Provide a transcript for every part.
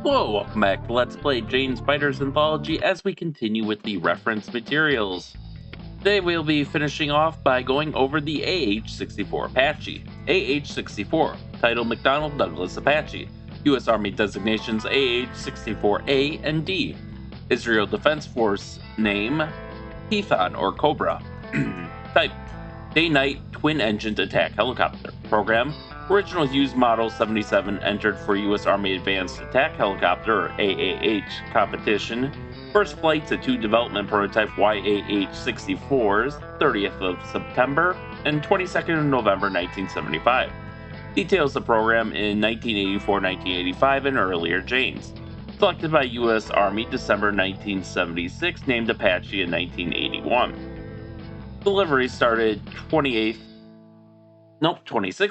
Hello, welcome back to Let's Play Jane Spider's Anthology as we continue with the reference materials. Today we'll be finishing off by going over the AH-64 Apache. AH-64, title McDonnell Douglas Apache. U.S. Army designations AH-64A and D. Israel Defense Force name Python or Cobra. Type Day-Night Twin-Engined Attack Helicopter. Program Original used model 77 entered for U.S. Army Advanced Attack Helicopter or AAH competition. First flight to two development prototype YAH-64s, 30th of September and 22nd of November 1975. Details the program in 1984-1985 and earlier Janes. Selected by U.S. Army December 1976, named Apache in 1981. Delivery started 26th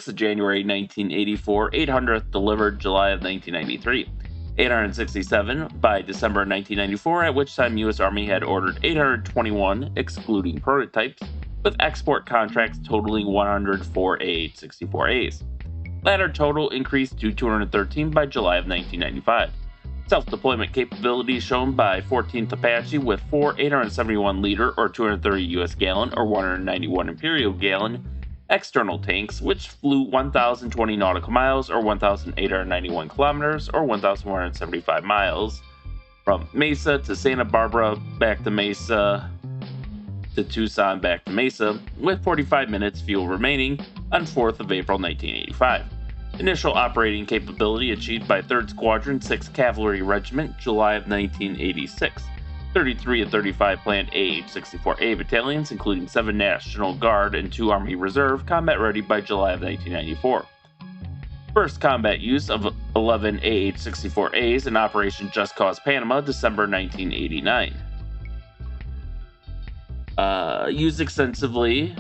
of January 1984, 800th delivered July of 1993. 867 by December 1994, at which time U.S. Army had ordered 821, excluding prototypes, with export contracts totaling 104 AH-64As. Latter total increased to 213 by July of 1995. Self-deployment capability shown by 14th Apache with 4 871-liter or 230 U.S. gallon or 191 Imperial gallon external tanks, which flew 1,020 nautical miles or 1,891 kilometers or 1,175 miles from Mesa to Santa Barbara, back to Mesa to Tucson, back to Mesa, with 45 minutes fuel remaining on 4th of April 1985. Initial operating capability achieved by 3rd Squadron 6th Cavalry Regiment, July of 1986. 33 and 35 planned AH-64A battalions, including 7 National Guard and 2 Army Reserve, combat ready by July of 1994. First combat use of 11 AH-64As in Operation Just Cause Panama, December 1989. Used extensively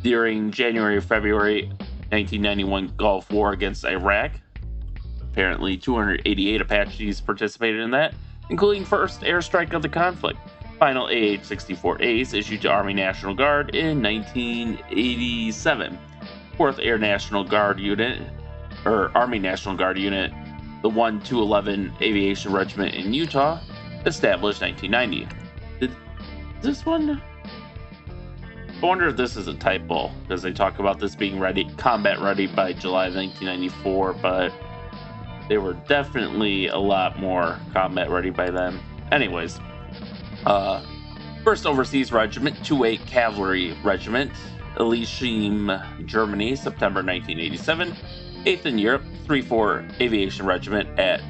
during January-February 1991 Gulf War against Iraq. Apparently 288 Apaches participated in that, including first airstrike of the conflict. Final AH-64As issued to Army National Guard in 1987. 4th Air National Guard Unit, or Army National Guard Unit, the 1-211 Aviation Regiment in Utah, established 1990. Did this one? I wonder if this is a typo, because they talk about this being combat ready by July 1994, but they were definitely a lot more combat ready by then. Anyways, 1st Overseas Regiment, 2-8 Cavalry Regiment, Elysium, Germany, September 1987. 8th in Europe, 3-4 Aviation Regiment at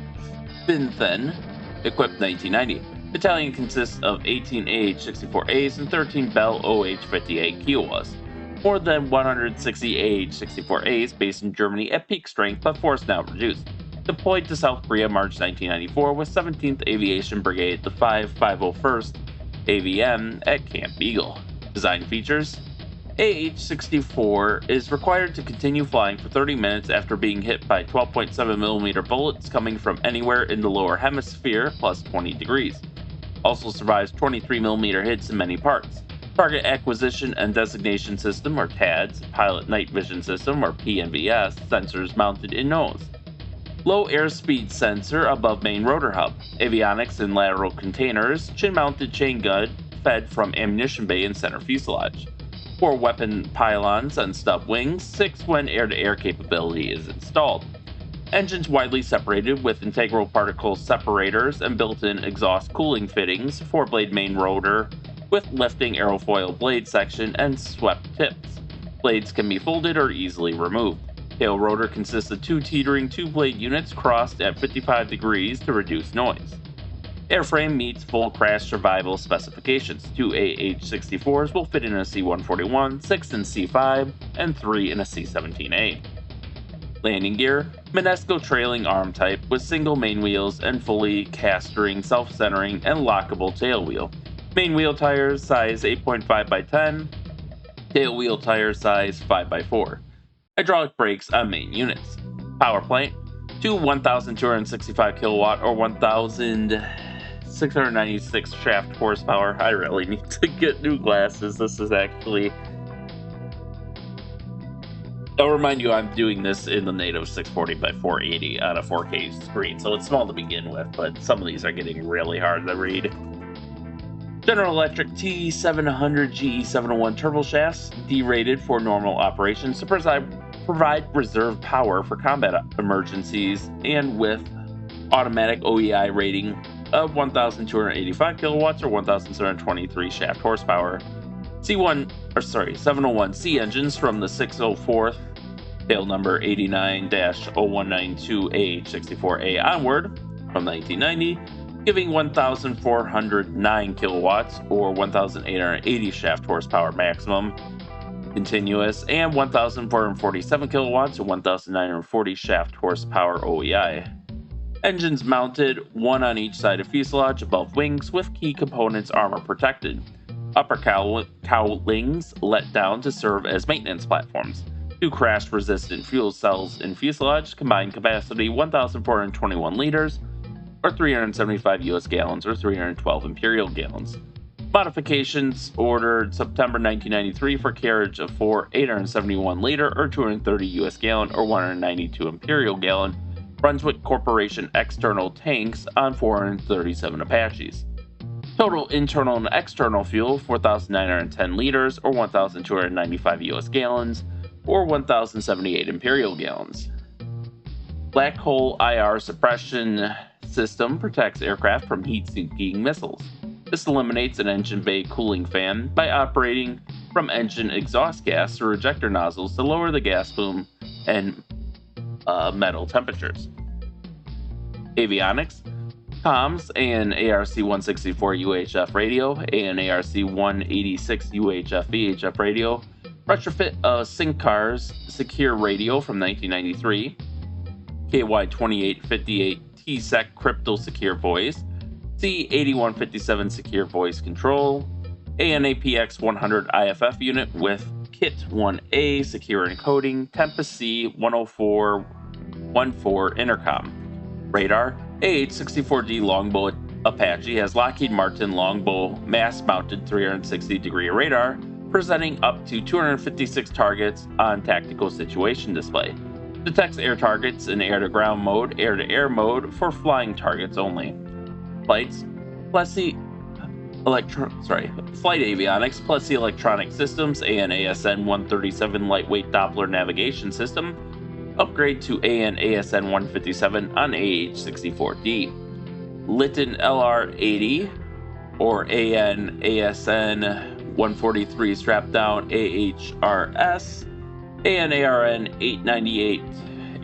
Binthen, equipped 1990. Battalion consists of 18 AH-64As and 13 Bell OH-58 Kiowas. More than 160 AH-64As based in Germany at peak strength, but force now reduced. Deployed to South Korea March 1994 with 17th Aviation Brigade, the 501st AVM at Camp Eagle. Design features: AH-64 is required to continue flying for 30 minutes after being hit by 12.7mm bullets coming from anywhere in the lower hemisphere, plus 20 degrees. Also survives 23mm hits in many parts. Target Acquisition and Designation System, or TADS, Pilot Night Vision System, or PNVS, sensors mounted in nose. Low airspeed sensor above main rotor hub. Avionics and lateral containers, chin-mounted chain gun fed from ammunition bay and center fuselage. 4 weapon pylons and stub wings, 6 when air-to-air capability is installed. Engines widely separated with integral particle separators and built-in exhaust cooling fittings, 4-blade main rotor with lifting aerofoil blade section and swept tips. Blades can be folded or easily removed. Tail rotor consists of 2 teetering 2-blade units crossed at 55 degrees to reduce noise. Airframe meets full crash survival specifications. 2 AH-64s will fit in a C-141, 6 in C-5, and 3 in a C-17A. Landing gear: Minesco trailing arm type with single main wheels and fully castering, self-centering, and lockable tail wheel. Main wheel tires size 8.5 by 10, tail wheel tire size 5 by 4. Hydraulic brakes on main units. Power plant: 2 1,265 kilowatt or 1,696 shaft horsepower. I really need to get new glasses. This is actually I'll remind you, I'm doing this in the native 640 by 480 on a 4K screen, so it's small to begin with, but some of these are getting really hard to read. General Electric T700 GE701 turbo shafts, derated for normal operations to provide reserve power for combat emergencies, and with automatic OEI rating of 1,285 kilowatts or 1,723 shaft horsepower. 701C engines from the 604th tail number 89-0192 AH-64A onward from 1990, giving 1,409 kilowatts or 1,880 shaft horsepower maximum continuous, and 1,447 kilowatts or 1,940 shaft horsepower OEI. Engines mounted, one on each side of fuselage above wings, with key components armor protected. Upper cowlings let down to serve as maintenance platforms. 2 crash-resistant fuel cells in fuselage, combined capacity 1,421 liters, or 375 US gallons, or 312 imperial gallons. Modifications ordered September 1993 for carriage of 4 871 liter, or 230 US gallon, or 192 imperial gallon Brunswick Corporation external tanks on 437 Apaches. Total internal and external fuel 4,910 liters, or 1,295 US gallons, or 1,078 imperial gallons. Black hole IR suppression system protects aircraft from heat-seeking missiles. This eliminates an engine bay cooling fan by operating from engine exhaust gas through ejector nozzles to lower the gas plume and metal temperatures. Avionics, comms, an ARC-164 UHF radio, an ARC-186 UHF VHF radio, retrofit a Syncar's secure radio from 1993, KY2858 TSEC crypto secure voice, C8157 secure voice control, ANAPX 100 IFF unit with Kit 1A secure encoding, Tempest C10414 intercom. Radar, AH-64D Longbow Apache has Lockheed Martin Longbow mass-mounted 360-degree radar, presenting up to 256 targets on tactical situation display. Detects air targets in air-to-ground mode, air-to-air mode for flying targets only. Flights, Plessy Flight Avionics, Plessy Electronic Systems, AN/ASN 137 Lightweight Doppler Navigation System, upgrade to AN/ASN 157 on AH-64D. Litton LR-80 or AN/ASN 143 strap-down AHRS, AN/ARN 898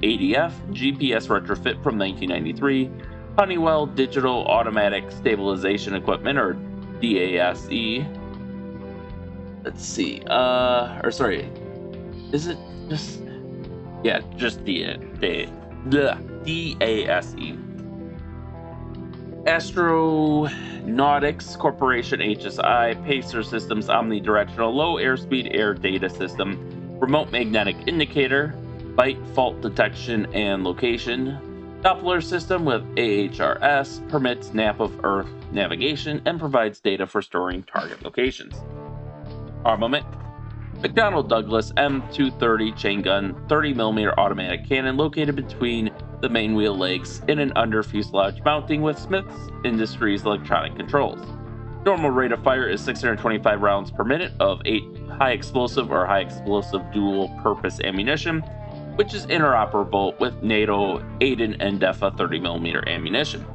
ADF, GPS retrofit from 1993, Honeywell Digital Automatic Stabilization Equipment, or DASE. Let's see, is it just, yeah, just DASE. Astronautics Corporation HSI, Pacer Systems Omnidirectional Low Airspeed Air Data System, Remote Magnetic Indicator, Bite Fault Detection and Location, Doppler System with AHRS, permits map of Earth navigation, and provides data for storing target locations. Armament, McDonnell Douglas M230 chain gun, 30mm automatic cannon located between the main wheel legs in an under fuselage mounting with Smith's Industries electronic controls. Normal rate of fire is 625 rounds per minute of 8 high explosive or high explosive dual purpose ammunition, which is interoperable with NATO Aden and DEFA 30mm ammunition.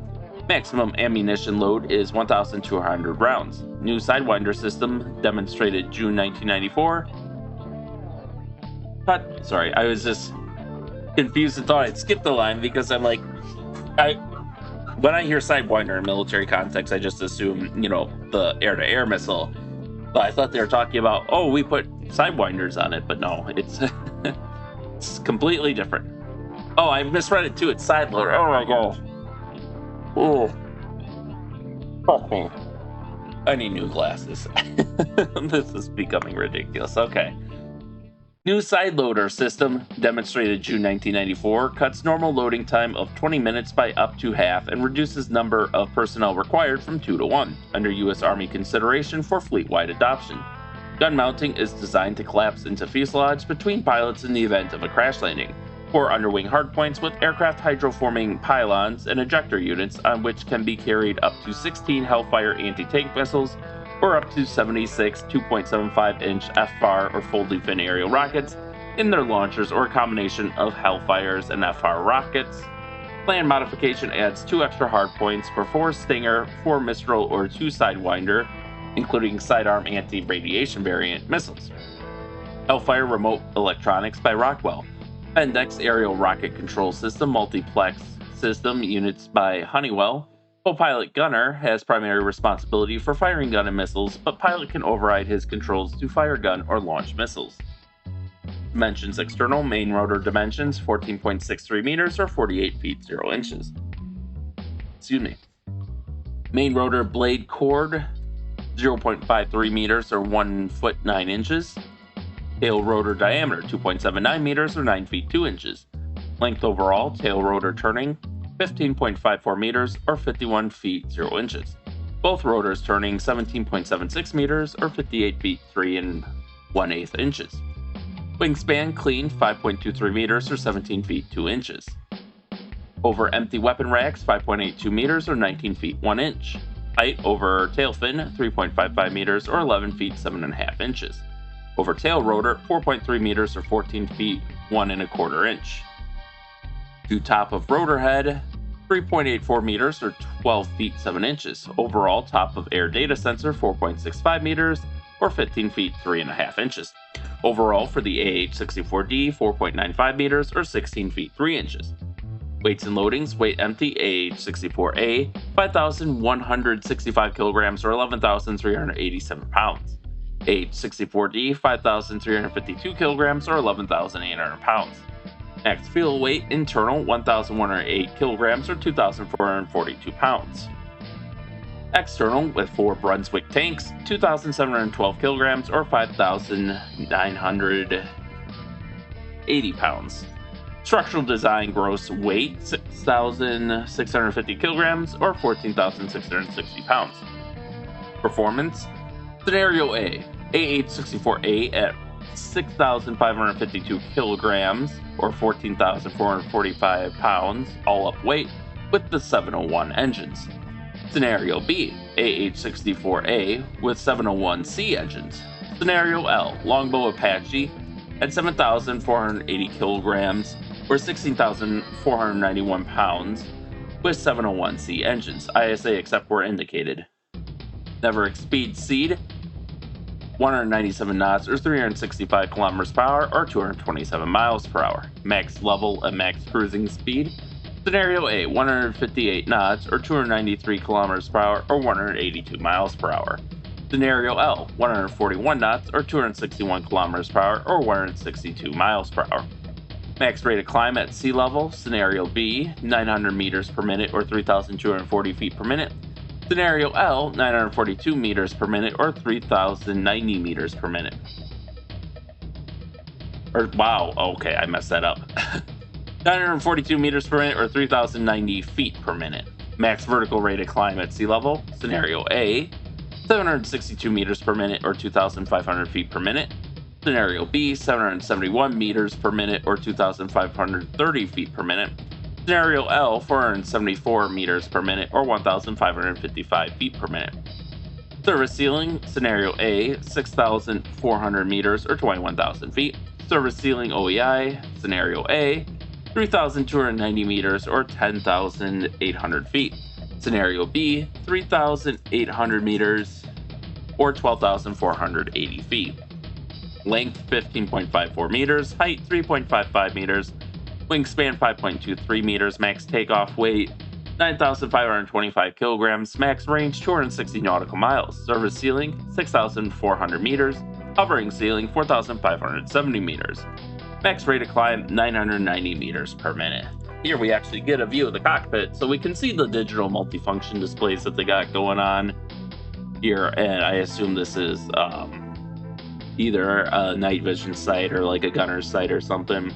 Maximum ammunition load is 1,200 rounds. New Sidewinder system demonstrated June 1994. I was just confused and thought I'd skip the line because I'm like, when I hear Sidewinder in military context, I just assume, the air-to-air missile. But I thought they were talking about, we put Sidewinders on it, but no, it's it's completely different. Oh, I misread it too. It's Sideloader. Oh my gosh. Oh, fuck me. I need new glasses. This is becoming ridiculous. Okay. New sideloader system demonstrated June 1994 cuts normal loading time of 20 minutes by up to half and reduces number of personnel required from 2 to 1 under U.S. Army consideration for fleet-wide adoption. Gun mounting is designed to collapse into fuselage between pilots in the event of a crash landing. 4 underwing hardpoints with aircraft hydroforming pylons and ejector units on which can be carried up to 16 Hellfire anti-tank missiles or up to 76 2.75-inch FR or folding-fin aerial rockets in their launchers, or a combination of Hellfires and FR rockets. Plan modification adds 2 extra hardpoints for 4 Stinger, 4 Mistral, or 2 Sidewinder, including sidearm anti-radiation variant missiles. Hellfire Remote Electronics by Rockwell. Bendix Aerial Rocket Control System Multiplex System units by Honeywell. Co-pilot gunner has primary responsibility for firing gun and missiles, but pilot can override his controls to fire gun or launch missiles. Dimensions external: main rotor dimensions 14.63 meters or 48 feet 0 inches. Main rotor blade chord 0.53 meters or 1 foot 9 inches. Tail rotor diameter 2.79 meters or 9 feet 2 inches. Length overall: tail rotor turning 15.54 meters or 51 feet 0 inches. Both rotors turning 17.76 meters or 58 feet 3 1/8 inches. Wingspan clean 5.23 meters or 17 feet 2 inches. Over empty weapon racks 5.82 meters or 19 feet 1 inch. Height over tail fin 3.55 meters or 11 feet 7.5 inches. Over tail rotor 4.3 meters or 14 feet 1 1/4 inch. To top of rotor head 3.84 meters or 12 feet 7 inches. Overall top of air data sensor 4.65 meters or 15 feet 3.5 inches. Overall for the AH-64D 4.95 meters or 16 feet 3 inches. Weights and loadings: weight empty AH-64A 5,165 kilograms or 11,387 pounds. AH-64D 5,352 kilograms or 11,800 pounds. Max fuel weight internal 1,108 kilograms or 2,442 pounds. External with 4 Brunswick tanks 2,712 kilograms or 5,980 pounds. Structural design gross weight 6,650 kilograms or 14,660 pounds. Performance: Scenario A: AH-64A at 6,552 kilograms or 14,445 pounds, all up weight, with the 701 engines. Scenario B: AH-64A with 701C engines. Scenario L: Longbow Apache at 7,480 kilograms or 16,491 pounds with 701C engines. ISA except where indicated. Never exceed speed 197 knots or 365 kilometers per hour or 227 miles per hour. Max level and max cruising speed: Scenario A: 158 knots or 293 kilometers per hour or 182 miles per hour. Scenario L: 141 knots or 261 kilometers per hour or 162 miles per hour. Max rate of climb at sea level: Scenario B: 900 meters per minute or 3,240 feet per minute. Scenario L: 942 meters per minute or 3,090 meters per minute. Okay, I messed that up. 942 meters per minute or 3,090 feet per minute. Max vertical rate of climb at sea level: Scenario A: 762 meters per minute or 2,500 feet per minute. Scenario B: 771 meters per minute or 2,530 feet per minute. Scenario L: 474 meters per minute or 1,555 feet per minute. Service ceiling: Scenario A: 6,400 meters or 21,000 feet. Service ceiling OEI: Scenario A: 3,290 meters or 10,800 feet. Scenario B: 3,800 meters or 12,480 feet. Length 15.54 meters, height 3.55 meters, wingspan 5.23 meters, max takeoff weight 9,525 kilograms, max range 260 nautical miles. Service ceiling 6,400 meters, hovering ceiling 4,570 meters. Max rate of climb 990 meters per minute. Here we actually get a view of the cockpit, so we can see the digital multifunction displays that they got going on here, and I assume this is either a night vision sight or like a gunner's sight or something.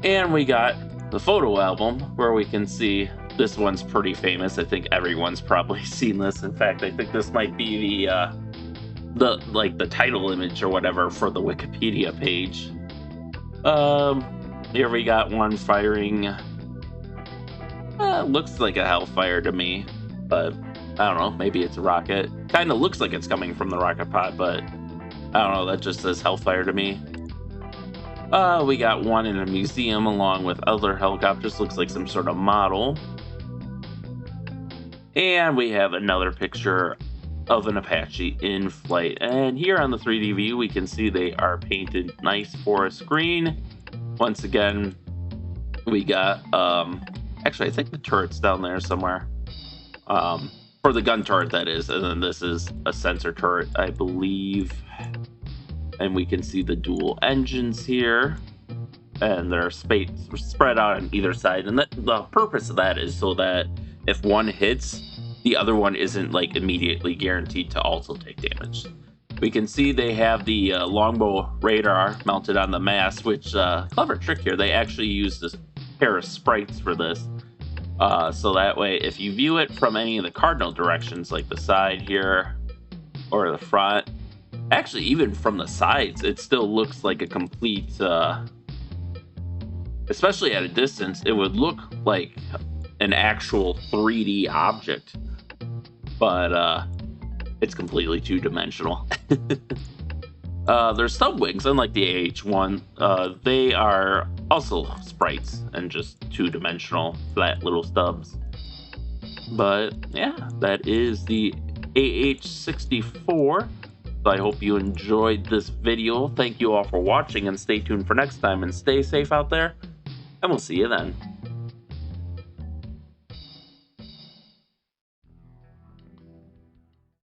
And we got the photo album where we can see, this one's pretty famous. I think everyone's probably seen this. In fact, I think this might be the title image or whatever for the Wikipedia page. Here we got one firing. Looks like a Hellfire to me, but I don't know. Maybe it's a rocket. Kind of looks like it's coming from the rocket pod, but I don't know. That just says Hellfire to me. We got one in a museum along with other helicopters. Looks like some sort of model. And we have another picture of an Apache in flight. And here on the 3D view, we can see they are painted nice forest green. Once again, we got, actually, I think the turret's down there somewhere. For the gun turret, that is. And then this is a sensor turret, I believe. And we can see the dual engines here. And they're spread out on either side. And the purpose of that is so that if one hits, the other one isn't like immediately guaranteed to also take damage. We can see they have the longbow radar mounted on the mast, which clever trick here. They actually use this pair of sprites for this. So that way, if you view it from any of the cardinal directions, like the side here or the front, actually even from the sides, it still looks like a complete, especially at a distance, it would look like an actual 3D object, but it's completely two-dimensional. Their sub wings, unlike the AH-1, they are also sprites and just two-dimensional flat little stubs. But yeah, that is the AH-64. So I hope you enjoyed this video. Thank you all for watching, and stay tuned for next time, and stay safe out there, and we'll see you then.